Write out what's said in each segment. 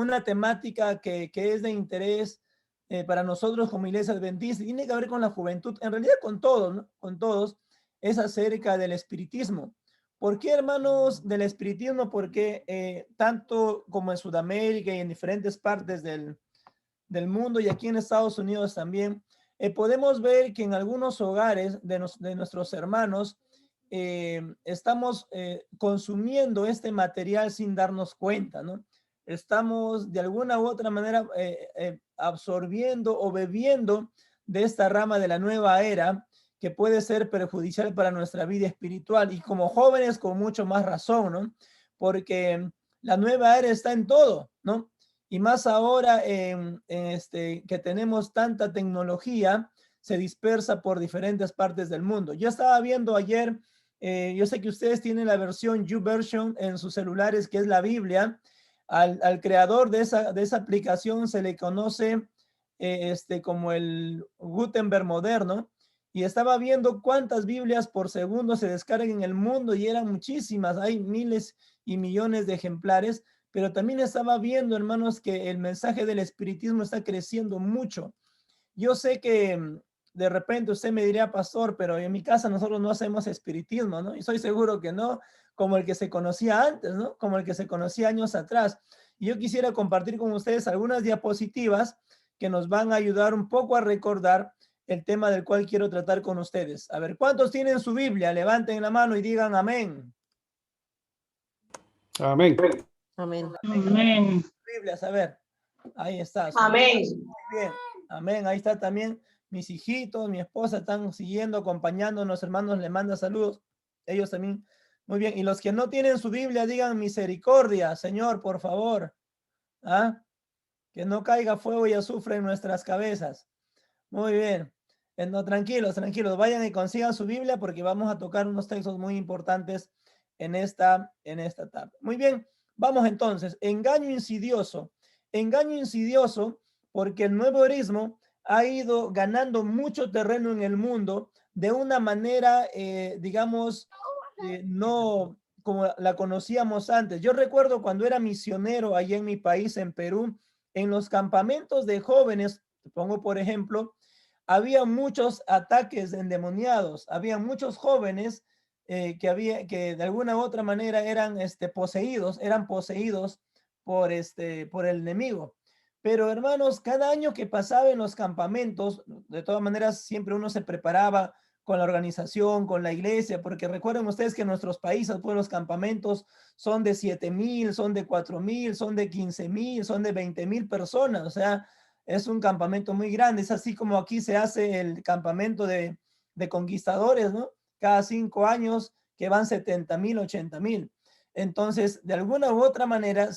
una temática que es de interés para nosotros como iglesia adventista, tiene que ver con la juventud, en realidad con todos, ¿no? Con todos, es acerca del espiritismo. ¿Por qué, hermanos, del espiritismo? Porque tanto como en Sudamérica y en diferentes partes del mundo y aquí en Estados Unidos también, podemos ver que en algunos hogares de nuestros hermanos estamos consumiendo este material sin darnos cuenta, ¿no? Estamos de alguna u otra manera absorbiendo o bebiendo de esta rama de la nueva era que puede ser perjudicial para nuestra vida espiritual y como jóvenes con mucho más razón, ¿no? Porque la nueva era está en todo, ¿no? Y más ahora que tenemos tanta tecnología, se dispersa por diferentes partes del mundo. Yo estaba viendo ayer, yo sé que ustedes tienen la versión YouVersion en sus celulares, que es la Biblia. Al creador de esa aplicación se le conoce como el Gutenberg moderno. Y estaba viendo cuántas Biblias por segundo se descargan en el mundo y eran muchísimas, hay miles y millones de ejemplares, pero también estaba viendo, hermanos, que el mensaje del espiritismo está creciendo mucho. Yo sé que de repente usted me diría, pastor, pero en mi casa nosotros no hacemos espiritismo, ¿no? Y soy seguro que no, como el que se conocía antes, ¿no? Como el que se conocía años atrás. Y yo quisiera compartir con ustedes algunas diapositivas que nos van a ayudar un poco a recordar el tema del cual quiero tratar con ustedes. A ver, ¿cuántos tienen su Biblia? Levanten la mano y digan amén. Amén. Amén. Amén. Biblias, a ver, ahí está. Amén. Muy bien, amén. Ahí está también mis hijitos, mi esposa están siguiendo, acompañándonos, hermanos, le manda saludos. Ellos también. Muy bien. Y los que no tienen su Biblia, digan misericordia, Señor, por favor. ¿Ah? Que no caiga fuego y azufre en nuestras cabezas. Muy bien. No, tranquilos, tranquilos. Vayan y consigan su Biblia porque vamos a tocar unos textos muy importantes en esta tarde. Muy bien. Vamos entonces. Engaño insidioso. Engaño insidioso porque el nuevo erismo ha ido ganando mucho terreno en el mundo de una manera, digamos, no como la conocíamos antes. Yo recuerdo cuando era misionero allá en mi país, en Perú, en los campamentos de jóvenes, pongo por ejemplo, había muchos ataques endemoniados, había muchos jóvenes que de alguna u otra manera eran eran poseídos por el enemigo. Pero hermanos, cada año que pasaba en los campamentos, de todas maneras, siempre uno se preparaba con la organización, con la iglesia, porque recuerden ustedes que en nuestros países, pues los campamentos son de 7,000, son de 4,000, son de 15,000, son de 20,000 personas, o sea, es un campamento muy grande, es así como aquí se hace el campamento de conquistadores, ¿no? Cada 5 años que van 70,000, 80,000. Entonces, de alguna u otra manera,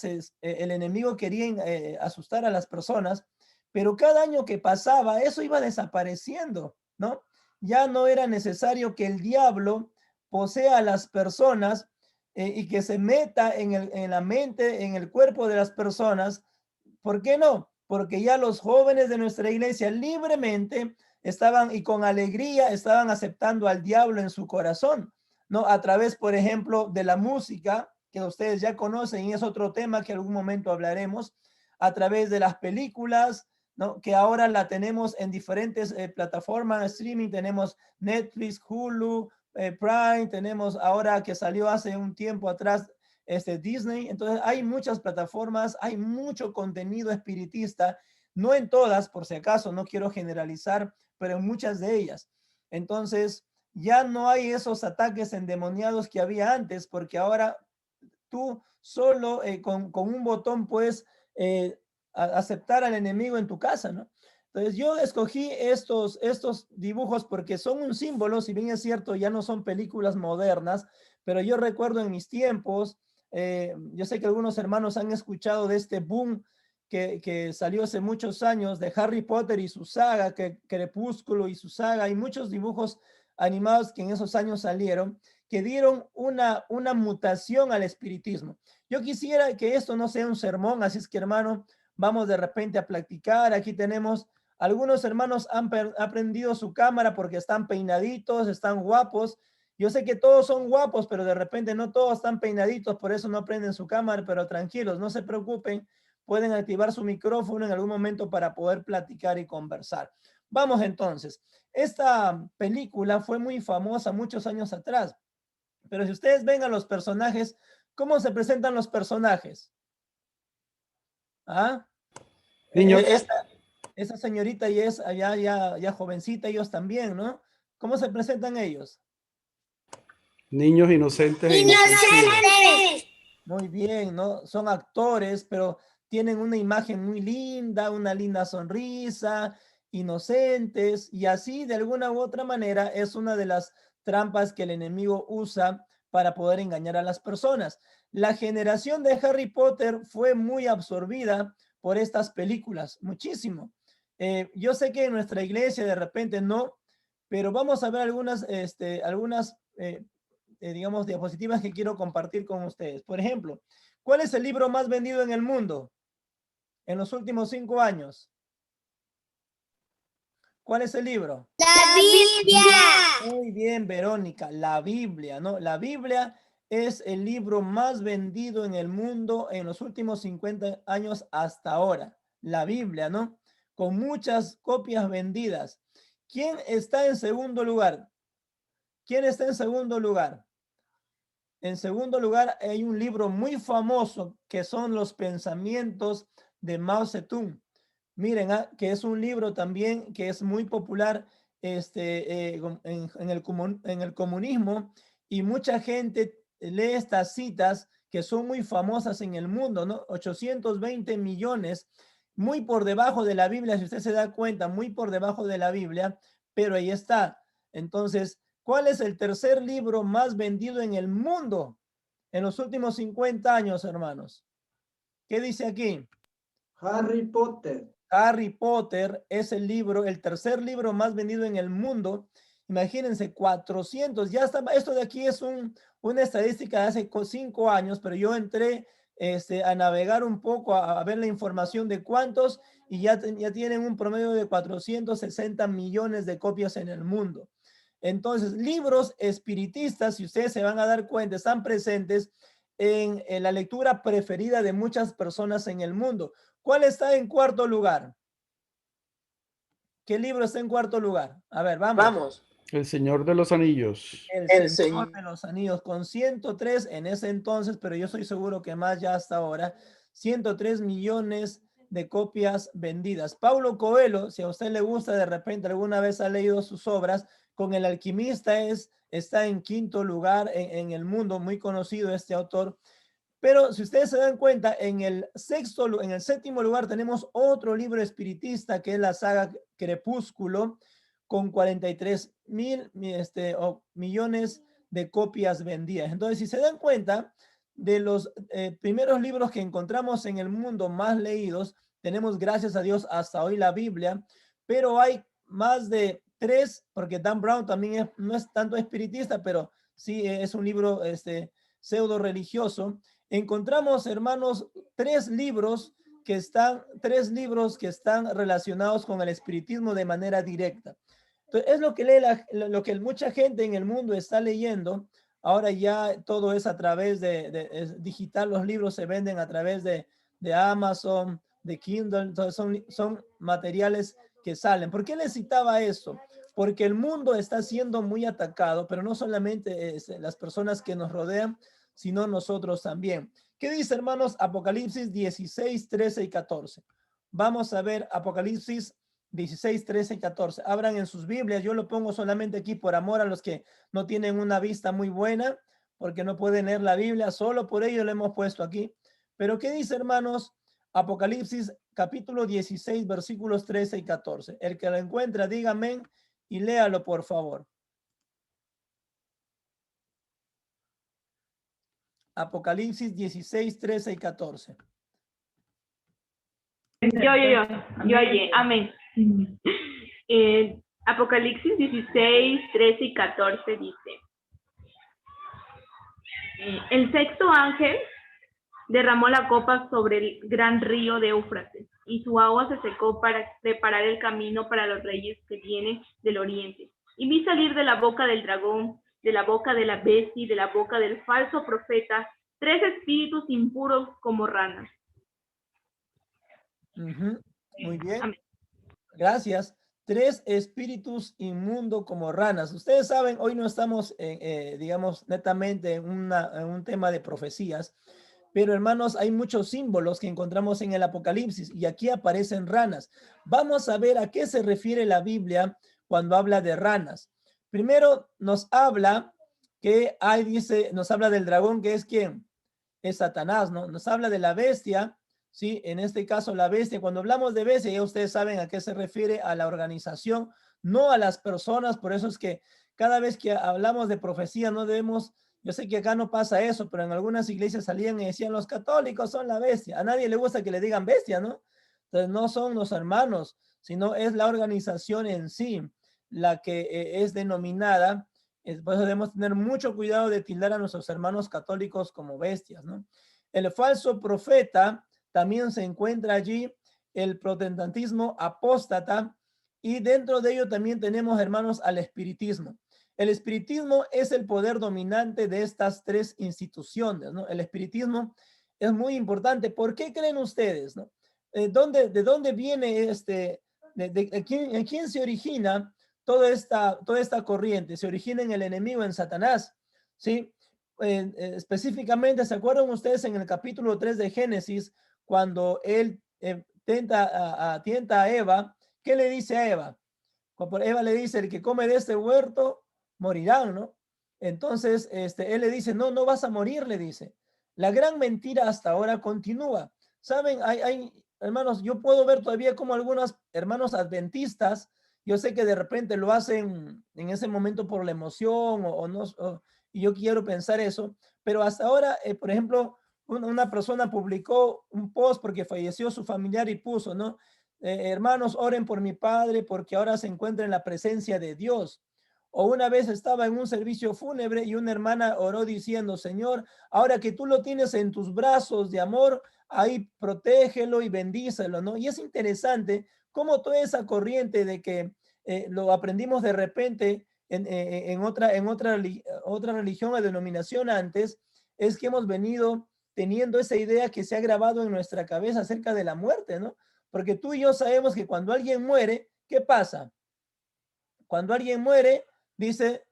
el enemigo quería asustar a las personas, pero cada año que pasaba, eso iba desapareciendo, ¿no? Ya no era necesario que el diablo posea a las personas y que se meta en la mente, en el cuerpo de las personas. ¿Por qué no? Porque ya los jóvenes de nuestra iglesia libremente estaban y con alegría estaban aceptando al diablo en su corazón, ¿no? A través, por ejemplo, de la música, que ustedes ya conocen y es otro tema que algún momento hablaremos, a través de las películas, ¿no? Que ahora la tenemos en diferentes plataformas de streaming, tenemos Netflix, Hulu, Prime, tenemos ahora que salió hace un tiempo atrás Disney. Entonces hay muchas plataformas, hay mucho contenido espiritista, no en todas, por si acaso, no quiero generalizar, pero en muchas de ellas. Entonces ya no hay esos ataques endemoniados que había antes, porque ahora tú solo con un botón puedes aceptar al enemigo en tu casa, ¿no? Entonces yo escogí estos dibujos porque son un símbolo, si bien es cierto, ya no son películas modernas, pero yo recuerdo en mis tiempos, yo sé que algunos hermanos han escuchado de este boom que salió hace muchos años de Harry Potter y su saga, que Crepúsculo y su saga, hay muchos dibujos animados que en esos años salieron, que dieron una mutación al espiritismo. Yo quisiera que esto no sea un sermón, así es que hermano, vamos de repente a platicar. Aquí tenemos, algunos hermanos han aprendido su cámara porque están peinaditos, están guapos. Yo sé que todos son guapos, pero de repente no todos están peinaditos, por eso no prenden su cámara, pero tranquilos, no se preocupen, pueden activar su micrófono en algún momento para poder platicar y conversar. Vamos entonces. Esta película fue muy famosa muchos años atrás, pero si ustedes ven a los personajes, ¿cómo se presentan los personajes? ¿Ah? Niños. Esa señorita ya es ya jovencita, ellos también, ¿no? ¿Cómo se presentan ellos? Niños inocentes. Inocentes. Muy bien, ¿no? Son actores, pero tienen una imagen muy linda, una linda sonrisa, inocentes, y así de alguna u otra manera es una de las trampas que el enemigo usa para poder engañar a las personas. La generación de Harry Potter fue muy absorbida por estas películas, muchísimo. Yo sé que en nuestra iglesia de repente no, pero vamos a ver algunas digamos, diapositivas que quiero compartir con ustedes. Por ejemplo, ¿cuál es el libro más vendido en el mundo en los últimos 5 años? ¿Cuál es el libro? La Biblia. Muy bien, Verónica, la Biblia, ¿no? La Biblia es el libro más vendido en el mundo en los últimos 50 años hasta ahora. La Biblia, ¿no? Con muchas copias vendidas. ¿Quién está en segundo lugar? ¿Quién está en segundo lugar? En segundo lugar, hay un libro muy famoso que son Los pensamientos de Mao Zedong. Miren, que es un libro también que es muy popular en el comunismo, y mucha gente lee estas citas que son muy famosas en el mundo, ¿no? 820 millones, muy por debajo de la Biblia, si usted se da cuenta, muy por debajo de la Biblia, pero ahí está. Entonces, ¿cuál es el tercer libro más vendido en el mundo en los últimos 50 años, hermanos? ¿Qué dice aquí? Harry Potter. Harry Potter es el tercer libro más vendido en el mundo. Imagínense, 400. Ya está, esto de aquí es una estadística de hace 5 años, pero yo entré a navegar un poco, a ver la información de cuántos, y ya tienen un promedio de 460 millones de copias en el mundo. Entonces, libros espiritistas, si ustedes se van a dar cuenta, están presentes en la lectura preferida de muchas personas en el mundo. ¿Cuál está en cuarto lugar? ¿Qué libro está en cuarto lugar? A ver, vamos. El Señor de los Anillos. El Señor de los Anillos, con 103 en ese entonces, pero yo estoy seguro que más ya hasta ahora, 103 millones de copias vendidas. Paulo Coelho, si a usted le gusta, de repente alguna vez ha leído sus obras, con El Alquimista está en quinto lugar en el mundo, muy conocido este autor. Pero si ustedes se dan cuenta, en el séptimo lugar tenemos otro libro espiritista que es la saga Crepúsculo, con 43 millones de copias vendidas. Entonces, si se dan cuenta, de los primeros libros que encontramos en el mundo más leídos, tenemos, gracias a Dios, hasta hoy la Biblia, pero hay más de 3, porque Dan Brown también no es tanto espiritista, pero sí es un libro pseudo religioso. Encontramos, hermanos, 3 libros que están relacionados con el espiritismo de manera directa. Entonces, es lo que lo que mucha gente en el mundo está leyendo. Ahora ya todo es a través de digital, los libros se venden a través de Amazon, de Kindle, entonces son materiales que salen. ¿Por qué les citaba eso? Porque el mundo está siendo muy atacado, pero no solamente las personas que nos rodean, sino nosotros también. ¿Qué dice, hermanos? Apocalipsis 16, 13 y 14. Vamos a ver Apocalipsis 16, 13 y 14. Abran en sus Biblias. Yo lo pongo solamente aquí por amor a los que no tienen una vista muy buena, porque no pueden leer la Biblia. Solo por ello lo hemos puesto aquí. Pero ¿qué dice, hermanos? Apocalipsis capítulo 16, versículos 13 y 14. El que lo encuentra, diga amén y léalo, por favor. Apocalipsis 16, 13 y 14. Yo allí, amén. Apocalipsis 16, 13 y 14 dice: el sexto ángel derramó la copa sobre el gran río de Éufrates, y su agua se secó para preparar el camino para los reyes que vienen del oriente. Y vi salir de la boca del dragón, de la boca de la bestia y de la boca del falso profeta 3 espíritus impuros como ranas. Ujú, muy bien. Amén. Gracias. 3 espíritus inmundos como ranas. Ustedes saben, hoy no estamos, digamos, netamente en un tema de profecías, pero hermanos, hay muchos símbolos que encontramos en el Apocalipsis y aquí aparecen ranas. Vamos a ver a qué se refiere la Biblia cuando habla de ranas. Primero nos habla que hay, dice, nos habla del dragón que es ¿quién? Es Satanás, ¿no? Nos habla de la bestia. Sí, en este caso la bestia, cuando hablamos de bestia, ya ustedes saben a qué se refiere, a la organización, no a las personas. Por eso es que cada vez que hablamos de profecía no debemos, yo sé que acá no pasa eso, pero en algunas iglesias salían y decían los católicos son la bestia. A nadie le gusta que le digan bestia, ¿no? Entonces no son los hermanos, sino es la organización en sí la que es denominada. Por eso debemos tener mucho cuidado de tildar a nuestros hermanos católicos como bestias, ¿no? El falso profeta también se encuentra allí, el protestantismo apóstata, y dentro de ello también tenemos, hermanos, al espiritismo. El espiritismo es el poder dominante de estas 3 instituciones, ¿no? El espiritismo es muy importante. ¿Por qué creen ustedes, no? ¿De dónde viene en quién se origina toda esta corriente? Se origina en el enemigo, en Satanás, ¿sí? Específicamente, ¿se acuerdan ustedes en el capítulo 3 de Génesis, cuando él tienta a Eva? ¿Qué le dice a Eva? Cuando Eva le dice, el que come de este huerto morirán, ¿no? Entonces, él le dice, no, no vas a morir, le dice. La gran mentira hasta ahora continúa. ¿Saben? Hermanos, yo puedo ver todavía como algunos hermanos adventistas, yo sé que de repente lo hacen en ese momento por la emoción o no, y yo quiero pensar eso, pero hasta ahora, por ejemplo, una persona publicó un post porque falleció su familiar y puso, ¿no? Hermanos, oren por mi padre porque ahora se encuentra en la presencia de Dios. O una vez estaba en un servicio fúnebre y una hermana oró diciendo, Señor, ahora que tú lo tienes en tus brazos de amor, ahí protégelo y bendícelo, ¿no? Y es interesante cómo toda esa corriente de que lo aprendimos de repente en otra religión o denominación antes, es que hemos venido teniendo esa idea que se ha grabado en nuestra cabeza acerca de la muerte, ¿no? Porque tú y yo sabemos que cuando alguien muere, ¿qué pasa? Cuando alguien muere, dice,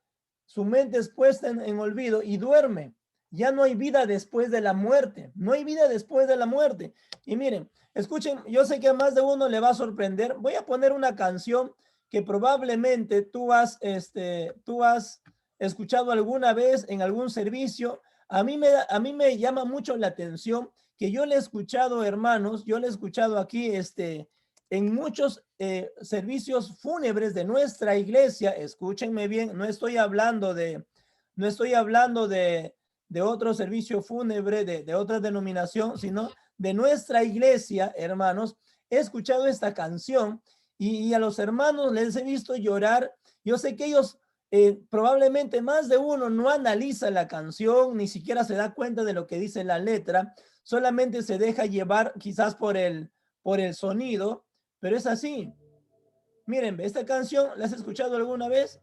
su mente es puesta en olvido y duerme. Ya no hay vida después de la muerte. No hay vida después de la muerte. Y miren, escuchen, yo sé que a más de uno le va a sorprender. Voy a poner una canción que probablemente tú has escuchado alguna vez en algún servicio. A mí me llama mucho la atención que yo le he escuchado, hermanos, yo le he escuchado aquí, en muchos servicios fúnebres de nuestra iglesia. Escúchenme bien, no estoy hablando de otro servicio fúnebre, de otra denominación, sino de nuestra iglesia, hermanos. He escuchado esta canción y a los hermanos les he visto llorar. Yo sé que ellos, probablemente más de uno no analiza la canción, ni siquiera se da cuenta de lo que dice la letra, solamente se deja llevar quizás por el sonido, pero es así. Miren, esta canción, ¿la has escuchado alguna vez?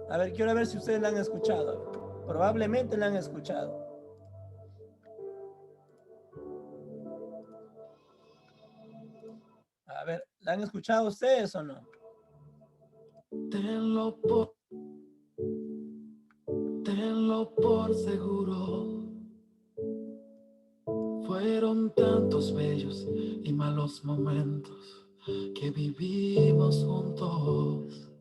A ver, quiero ver si ustedes la han escuchado. Probablemente la han escuchado. A ver, ¿la han escuchado ustedes o no? Tenlo por seguro. Fueron tantos bellos y malos momentos que vivimos juntos.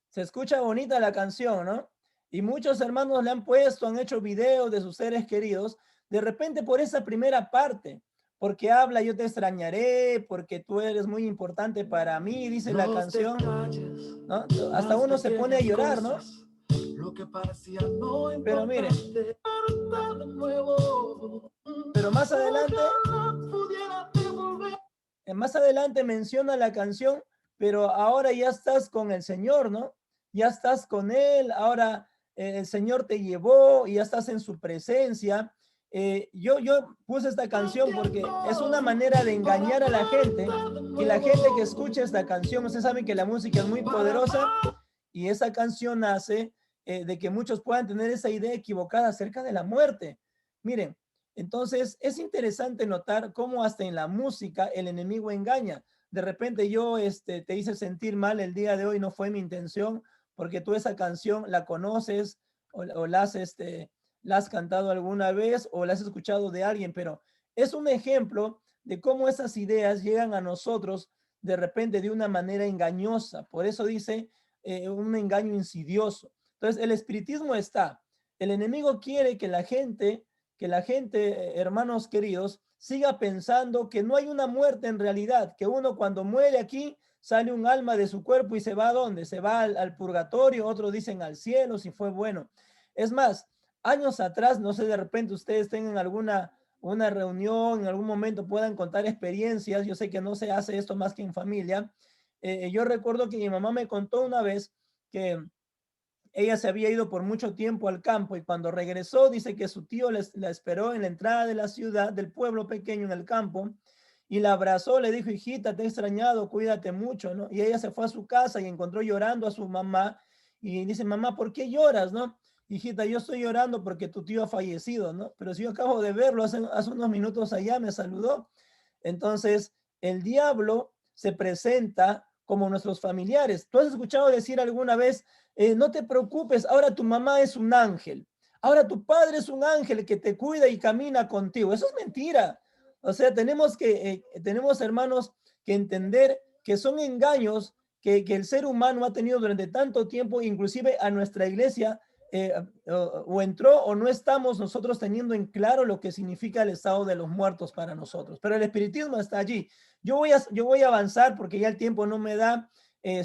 Se escucha bonita la canción, ¿no? Y muchos hermanos le han puesto, han hecho videos de sus seres queridos, de repente por esa primera parte, porque habla, yo te extrañaré, porque tú eres muy importante para mí, dice la canción, ¿no? Hasta uno se pone a llorar, ¿no? Lo que parecía no Pero miren, pero más adelante menciona la canción, pero ahora ya estás con el Señor, ¿no? Ya estás con Él, ahora el Señor te llevó y ya estás en su presencia. Yo puse esta canción porque es una manera de engañar a la gente, que la gente que escucha esta canción, ustedes saben que la música es muy poderosa y esa canción hace de que muchos puedan tener esa idea equivocada acerca de la muerte. Miren, Entonces, es interesante notar cómo hasta en la música el enemigo engaña. De repente yo te hice sentir mal el día de hoy, no fue mi intención, porque tú esa canción la conoces o la has cantado alguna vez o la has escuchado de alguien, pero es un ejemplo de cómo esas ideas llegan a nosotros de repente de una manera engañosa. Por eso dice un engaño insidioso. Entonces, el espiritismo está. El enemigo quiere que la gente, hermanos queridos, siga pensando que no hay una muerte en realidad, que uno cuando muere aquí sale un alma de su cuerpo y se va ¿a dónde? Se va al purgatorio, otros dicen al cielo, si fue bueno. Es más, años atrás, no sé, de repente ustedes tengan una reunión, en algún momento puedan contar experiencias, yo sé que no se hace esto más que en familia. Yo recuerdo que mi mamá me contó una vez que ella se había ido por mucho tiempo al campo y cuando regresó dice que su tío la esperó en la entrada de la ciudad, del pueblo pequeño en el campo, y la abrazó, le dijo, hijita, te he extrañado, cuídate mucho, ¿no? Y ella se fue a su casa y encontró llorando a su mamá y dice, mamá, ¿por qué lloras, no? Hijita, yo estoy llorando porque tu tío ha fallecido, ¿no? Pero si yo acabo de verlo hace unos minutos allá, me saludó. Entonces, el diablo se presenta como nuestros familiares. ¿Tú has escuchado decir alguna vez, no te preocupes, ahora tu mamá es un ángel, ahora tu padre es un ángel que te cuida y camina contigo? Eso es mentira. O sea, tenemos hermanos que entender que son engaños que el ser humano ha tenido durante tanto tiempo, inclusive a nuestra iglesia, o entró o no estamos nosotros teniendo en claro lo que significa el estado de los muertos para nosotros. Pero el espiritismo está allí. Yo voy a avanzar porque ya el tiempo no me da.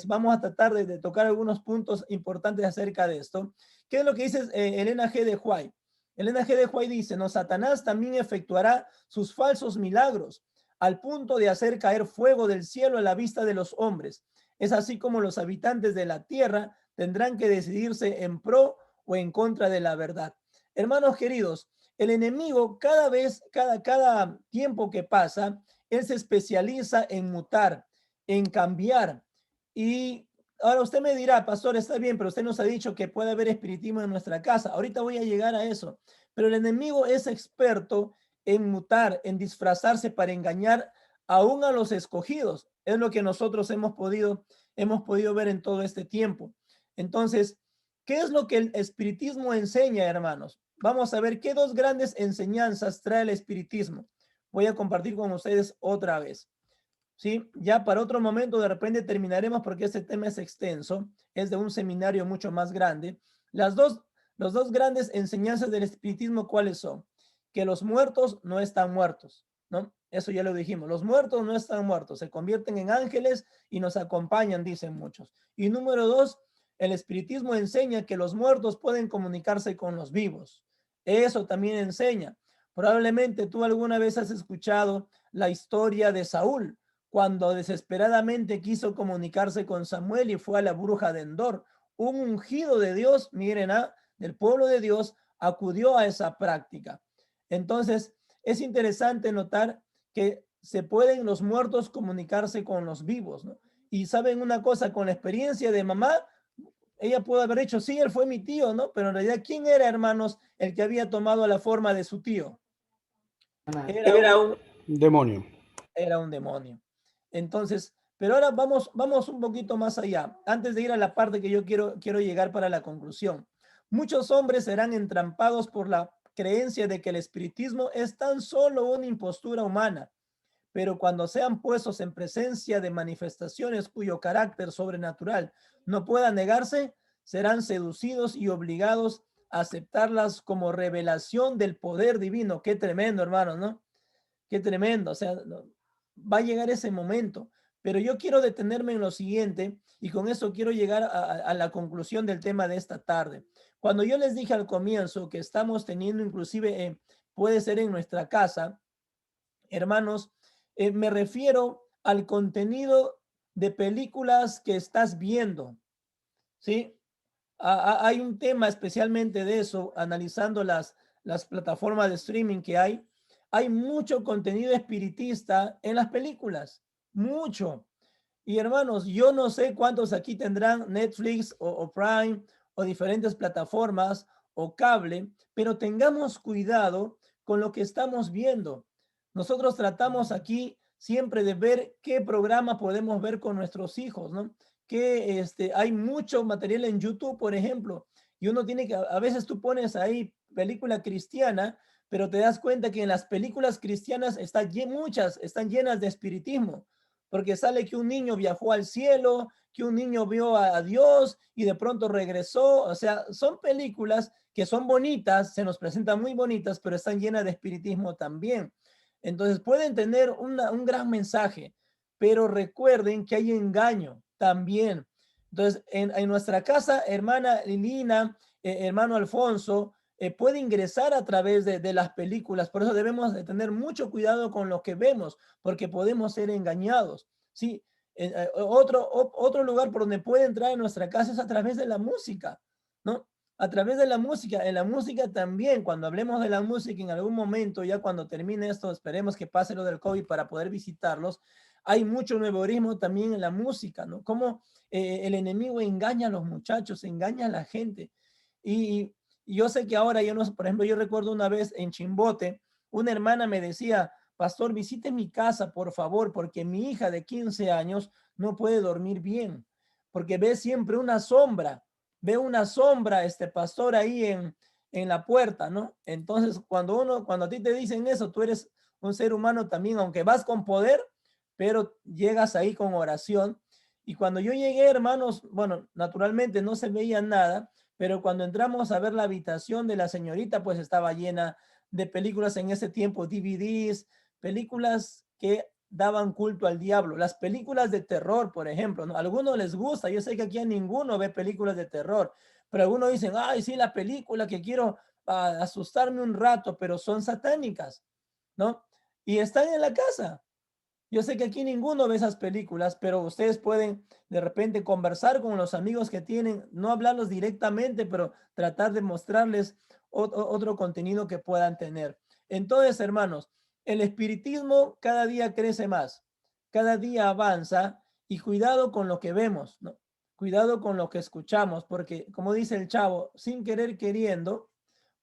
Vamos a tratar de tocar algunos puntos importantes acerca de esto. ¿Qué es lo que dice Elena G. de White? Elena G. de White dice, no, Satanás también efectuará sus falsos milagros al punto de hacer caer fuego del cielo a la vista de los hombres. Es así como los habitantes de la tierra tendrán que decidirse en pro o en contra de la verdad. Hermanos queridos, el enemigo cada tiempo que pasa, él se especializa en mutar, en cambiar. Y ahora usted me dirá, pastor, está bien, pero usted nos ha dicho que puede haber espiritismo en nuestra casa. Ahorita voy a llegar a eso. Pero el enemigo es experto en mutar, en disfrazarse para engañar aún a los escogidos. Es lo que nosotros hemos podido ver en todo este tiempo. Entonces, ¿qué es lo que el espiritismo enseña, hermanos? Vamos a ver qué dos grandes enseñanzas trae el espiritismo. Voy a compartir con ustedes otra vez. ¿Sí? Ya para otro momento de repente terminaremos porque este tema es extenso, es de un seminario mucho más grande. Las dos grandes enseñanzas del espiritismo, ¿cuáles son? Que los muertos no están muertos, ¿no? Eso ya lo dijimos, los muertos no están muertos, se convierten en ángeles y nos acompañan, dicen muchos. Y número dos, el espiritismo enseña que los muertos pueden comunicarse con los vivos. Eso también enseña. Probablemente tú alguna vez has escuchado la historia de Saúl, cuando desesperadamente quiso comunicarse con Samuel y fue a la bruja de Endor. Un ungido de Dios, miren, del pueblo de Dios, acudió a esa práctica. Entonces, es interesante notar que se pueden los muertos comunicarse con los vivos, ¿no? Y saben una cosa, con la experiencia de mamá, ella pudo haber dicho, sí, él fue mi tío, ¿no? Pero en realidad, ¿quién era, hermanos, el que había tomado la forma de su tío? Era un Demonio. Era un demonio. Entonces, pero ahora vamos un poquito más allá. Antes de ir a la parte que yo quiero llegar para la conclusión. Muchos hombres serán entrampados por la creencia de que el espiritismo es tan solo una impostura humana, pero cuando sean puestos en presencia de manifestaciones cuyo carácter sobrenatural no pueda negarse, serán seducidos y obligados a aceptarlas como revelación del poder divino. Qué tremendo, hermanos, ¿no? Qué tremendo. O sea, va a llegar ese momento. Pero yo quiero detenerme en lo siguiente y con eso quiero llegar a la conclusión del tema de esta tarde. Cuando yo les dije al comienzo que estamos teniendo inclusive, puede ser en nuestra casa, hermanos, me refiero al contenido de películas que estás viendo, ¿sí? Hay un tema especialmente de eso, analizando las plataformas de streaming que hay. Hay mucho contenido espiritista en las películas, mucho. Y hermanos, yo no sé cuántos aquí tendrán Netflix o Prime o diferentes plataformas o cable, pero tengamos cuidado con lo que estamos viendo. Nosotros tratamos aquí siempre de ver qué programa podemos ver con nuestros hijos, ¿no? Que hay mucho material en YouTube, por ejemplo, y uno tiene que, a veces tú pones ahí película cristiana, pero te das cuenta que en las películas cristianas muchas están llenas de espiritismo, porque sale que un niño viajó al cielo, que un niño vio a Dios y de pronto regresó. O sea, son películas que son bonitas, se nos presentan muy bonitas, pero están llenas de espiritismo también. Entonces pueden tener un gran mensaje, pero recuerden que hay engaño también. Entonces, en nuestra casa, hermana Lina, hermano Alfonso, puede ingresar a través de las películas. Por eso debemos de tener mucho cuidado con lo que vemos, porque podemos ser engañados. Sí, otro lugar por donde puede entrar en nuestra casa es a través de la música, ¿no? A través de la música. En la música también, cuando hablemos de la música en algún momento, ya cuando termine esto, esperemos que pase lo del COVID para poder visitarlos, hay mucho nuevorismo también en la música, ¿no? Como el enemigo engaña a los muchachos, engaña a la gente. Y yo sé que ahora, yo no, por ejemplo, yo recuerdo una vez en Chimbote, una hermana me decía, pastor, visite mi casa, por favor, porque mi hija de 15 años no puede dormir bien, porque ve siempre una sombra, este pastor ahí en la puerta, ¿no? Entonces, cuando a ti te dicen eso, tú eres un ser humano también, aunque vas con poder, pero llegas ahí con oración. Y cuando yo llegué, hermanos, bueno, naturalmente no se veía nada, pero cuando entramos a ver la habitación de la señorita, pues estaba llena de películas en ese tiempo, DVDs, películas que daban culto al diablo. Las películas de terror, por ejemplo, ¿no? A algunos les gusta, yo sé que aquí a ninguno ve películas de terror, pero algunos dicen, ay, sí, la película que quiero asustarme un rato, pero son satánicas, ¿no? Y están en la casa. Yo sé que aquí ninguno ve esas películas, pero ustedes pueden de repente conversar con los amigos que tienen, no hablarlos directamente, pero tratar de mostrarles otro contenido que puedan tener. Entonces, hermanos, el espiritismo cada día crece más, cada día avanza, y cuidado con lo que vemos, ¿no? Cuidado con lo que escuchamos, porque como dice el chavo, sin querer queriendo,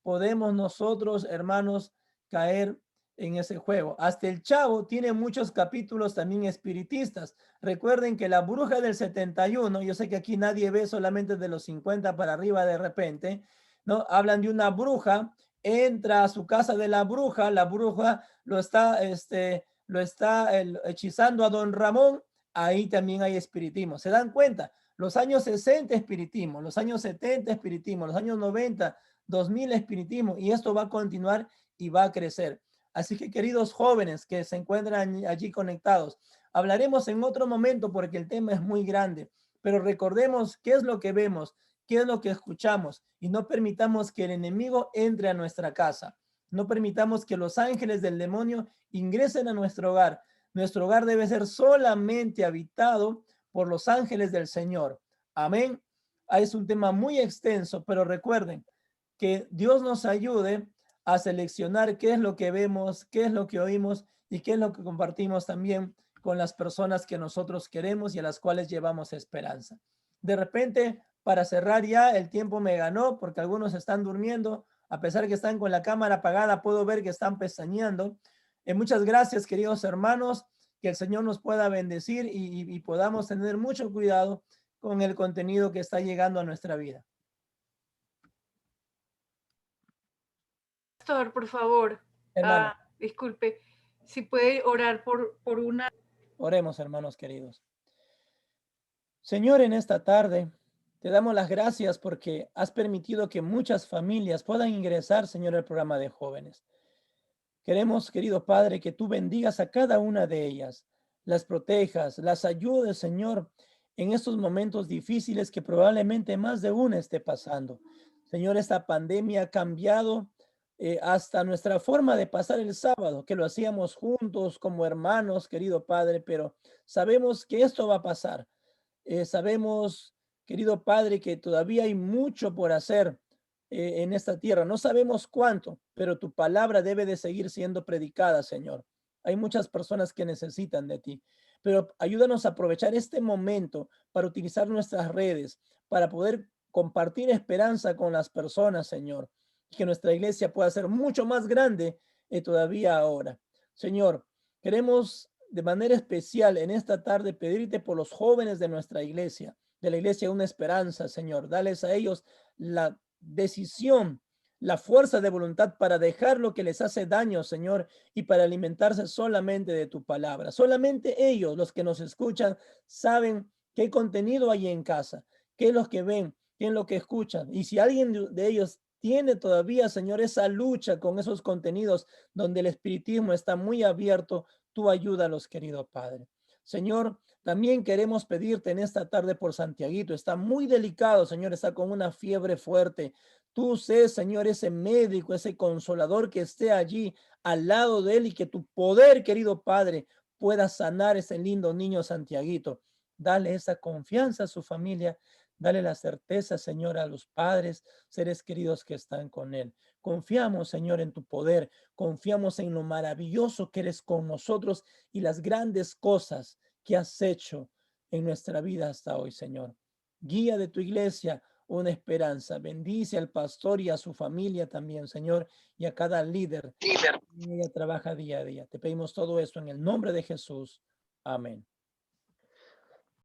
podemos nosotros, hermanos, caer en ese juego. Hasta el Chavo tiene muchos capítulos también espiritistas. Recuerden que la bruja del 71, yo sé que aquí nadie ve, solamente de los 50 para arriba de repente, ¿no? Hablan de una bruja, entra a su casa de la bruja lo está hechizando a don Ramón, ahí también hay espiritismo. ¿Se dan cuenta? Los años 60 espiritismo, los años 70 espiritismo, los años 90, 2000 espiritismo, y esto va a continuar y va a crecer. Así que, queridos jóvenes que se encuentran allí conectados, hablaremos en otro momento porque el tema es muy grande, pero recordemos qué es lo que vemos, qué es lo que escuchamos, y no permitamos que el enemigo entre a nuestra casa. No permitamos que los ángeles del demonio ingresen a nuestro hogar. Nuestro hogar debe ser solamente habitado por los ángeles del Señor. Amén. Es un tema muy extenso, pero recuerden que Dios nos ayude a seleccionar qué es lo que vemos, qué es lo que oímos y qué es lo que compartimos también con las personas que nosotros queremos y a las cuales llevamos esperanza. De repente, para cerrar ya, el tiempo me ganó porque algunos están durmiendo, a pesar que están con la cámara apagada, puedo ver que están pestañeando. Muchas gracias, queridos hermanos, que el Señor nos pueda bendecir y podamos tener mucho cuidado con el contenido que está llegando a nuestra vida. Pastor, por favor, disculpe, si puede orar por una. Oremos, hermanos queridos. Señor, en esta tarde te damos las gracias porque has permitido que muchas familias puedan ingresar, Señor, al programa de jóvenes. Queremos, querido Padre, que tú bendigas a cada una de ellas, las protejas, las ayudes, Señor, en estos momentos difíciles que probablemente más de una esté pasando. Señor, esta pandemia ha cambiado hasta nuestra forma de pasar el sábado, que lo hacíamos juntos como hermanos, querido Padre, pero sabemos que esto va a pasar. Sabemos, querido Padre, que todavía hay mucho por hacer en esta tierra. No sabemos cuánto, pero tu palabra debe de seguir siendo predicada, Señor. Hay muchas personas que necesitan de ti, pero ayúdanos a aprovechar este momento para utilizar nuestras redes, para poder compartir esperanza con las personas, Señor. Que nuestra iglesia pueda ser mucho más grande y todavía ahora. Señor, queremos de manera especial en esta tarde pedirte por los jóvenes de nuestra iglesia, de la iglesia Una Esperanza, Señor. Dales a ellos la decisión, la fuerza de voluntad para dejar lo que les hace daño, Señor, y para alimentarse solamente de tu palabra. Solamente ellos, los que nos escuchan, saben qué contenido hay en casa, qué es lo que ven, qué es lo que escuchan. Y si alguien de ellos tiene todavía, Señor, esa lucha con esos contenidos donde el espiritismo está muy abierto, tú ayúdalos, querido Padre. Señor, también queremos pedirte en esta tarde por Santiaguito. Está muy delicado, Señor, está con una fiebre fuerte. Tú sé, Señor, ese médico, ese consolador que esté allí al lado de él y que tu poder, querido Padre, pueda sanar ese lindo niño Santiaguito. Dale esa confianza a su familia. Dale la certeza, Señor, a los padres, seres queridos que están con él. Confiamos, Señor, en tu poder. Confiamos en lo maravilloso que eres con nosotros y las grandes cosas que has hecho en nuestra vida hasta hoy, Señor. Guía de tu iglesia Una Esperanza. Bendice al pastor y a su familia también, Señor, y a cada líder. Ella trabaja día a día. Te pedimos todo esto en el nombre de Jesús. Amén.